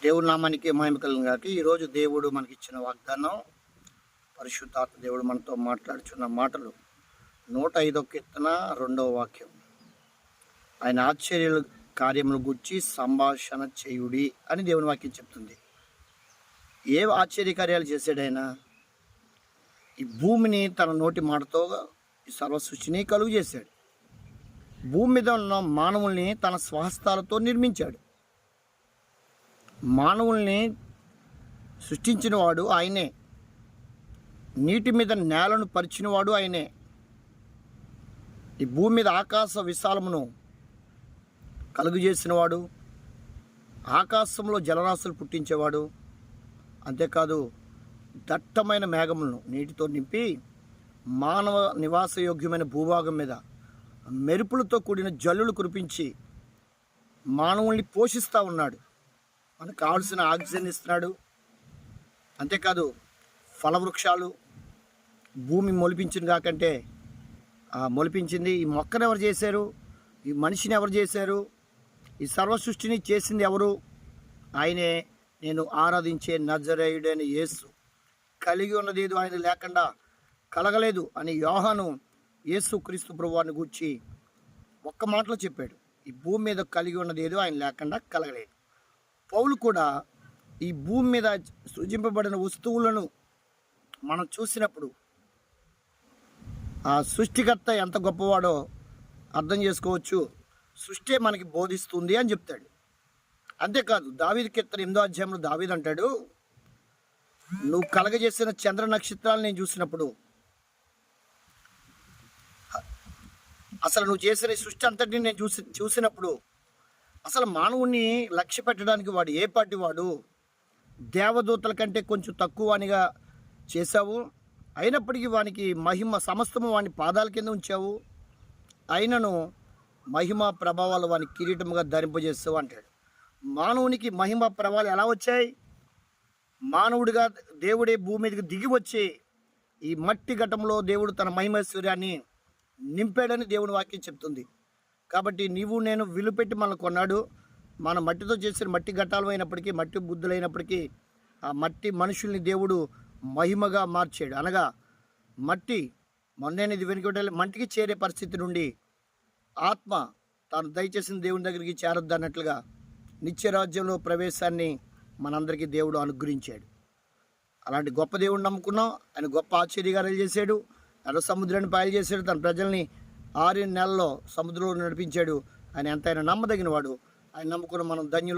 దేవుడి నామానికి మహిమ కలుగును గాక. ఈరోజు దేవుడు మనకిచ్చిన వాగ్దానం, పరిశుద్ధాత్మ దేవుడు మనతో మాట్లాడుచున్న మాటలు 105వ కీర్తన 2వ వాక్యం. ఆయన ఆశ్చర్య కార్యములు గుర్చి సంభాషణ చేయుడి అని దేవుని వాక్యం చెప్తుంది. ఏ ఆశ్చర్యకార్యాలు చేశాడు ఆయన? ఈ భూమిని తన నోటి మాటతో ఈ సర్వ సృష్టిని కలుగు చేశాడు. భూమి మీద ఉన్న మానవుల్ని తన స్వహస్తాలతో నిర్మించాడు. మానవుల్ని సృష్టించినవాడు ఆయనే. నీటి మీద నేలను పరిచినవాడు ఆయనే. ఈ భూమి మీద ఆకాశ విశాలమును కలుగు చేసినవాడు, ఆకాశంలో జలరాశులు పుట్టించేవాడు. అంతేకాదు దట్టమైన మేఘములను నీటితో నింపి మానవ నివాసయోగ్యమైన భూభాగం మీద మెరుపులతో కూడిన జల్లులు కురిపించి మానవుల్ని పోషిస్తూ ఉన్నాడు. మనకు కావాల్సిన ఆక్సిజన్ ఇస్తున్నాడు. అంతేకాదు ఫలవృక్షాలు భూమి మొలిపించింది కాకంటే మొలిపించింది. ఈ మొక్కను ఎవరు చేశారు? ఈ మనిషిని ఎవరు చేశారు? ఈ సర్వ సృష్టిని చేసింది ఎవరు? ఆయనే. నేను ఆరాధించే నజరేయుడైన యేసు. కలిగి ఉన్నది ఏదో ఆయన లేకుండా కలగలేదు అని యోహాను యేసు క్రీస్తు ప్రభువాన్ని గూర్చి ఒక్క మాటలో చెప్పాడు. ఈ భూమి మీద కలిగి ఉన్నది ఏదో ఆయన లేకుండా కలగలేదు. పౌలు కూడా ఈ భూమి మీద సృజింపబడిన వస్తువులను మనం చూసినప్పుడు ఆ సృష్టికర్త ఎంత గొప్పవాడో అర్థం చేసుకోవచ్చు. సృష్టి మనకి బోధిస్తుంది అని చెప్తాడు. అంతేకాదు దావీదు కీర్తన 8వ అధ్యాయంలో దావీదు అంటాడు, నువ్వు కలగజేసిన చంద్ర నక్షత్రాలు నేను చూసినప్పుడు, అసలు నువ్వు చేసిన సృష్టి అంతటిని నేను చూసినప్పుడు అసలు మానవుణ్ణి లక్ష్య పెట్టడానికి వాడు ఏ పాటి వాడు? దేవదూతల కంటే కొంచెం తక్కువ అనిగా చేశావు. అయినప్పటికీ వానికి మహిమ సమస్తము వాని పాదాల కింద ఉంచావు. అయినను మహిమ ప్రభావాలు వాని కిరీటముగా ధరింపజేస్తావు అంటాడు. మానవునికి మహిమ ప్రభావాలు ఎలా వచ్చాయి? మానవుడిగా దేవుడే భూమి మీదకి దిగి వచ్చి ఈ మట్టి ఘటంలో దేవుడు తన మహిమైశ్వర్యాన్ని నింపాడని దేవుని వాక్యం చెప్తుంది. కాబట్టి నీవు నేను విలుపెట్టి మనల్ని కొన్నాడు. మన మట్టితో చేసిన మట్టి ఘట్టాలు అయినప్పటికీ, మట్టి బుద్ధులైనప్పటికీ ఆ మట్టి మనుషుల్ని దేవుడు మహిమగా మార్చాడు. అనగా మట్టి మొన్ననేది వెనుకబడి మట్టికి చేరే పరిస్థితి నుండి ఆత్మ తాను దయచేసిన దేవుని దగ్గరికి చేరొద్దు అన్నట్లుగా నిత్యరాజ్యంలో ప్రవేశాన్ని మనందరికీ దేవుడు అనుగ్రహించాడు. అలాంటి గొప్ప దేవుడిని నమ్ముకున్నాం. ఆయన గొప్ప ఆశ్చర్యకార్యాలు చేశాడు. ఎర్ర సముద్రాన్ని పాయలు చేశాడు. తన ప్రజల్ని 6 నెలల్లో సముద్రంలో నడిపించాడు. ఆయన ఎంతైనా నమ్మదగిన వాడు. ఆయన నమ్ముకున్న మనం ధన్యులు.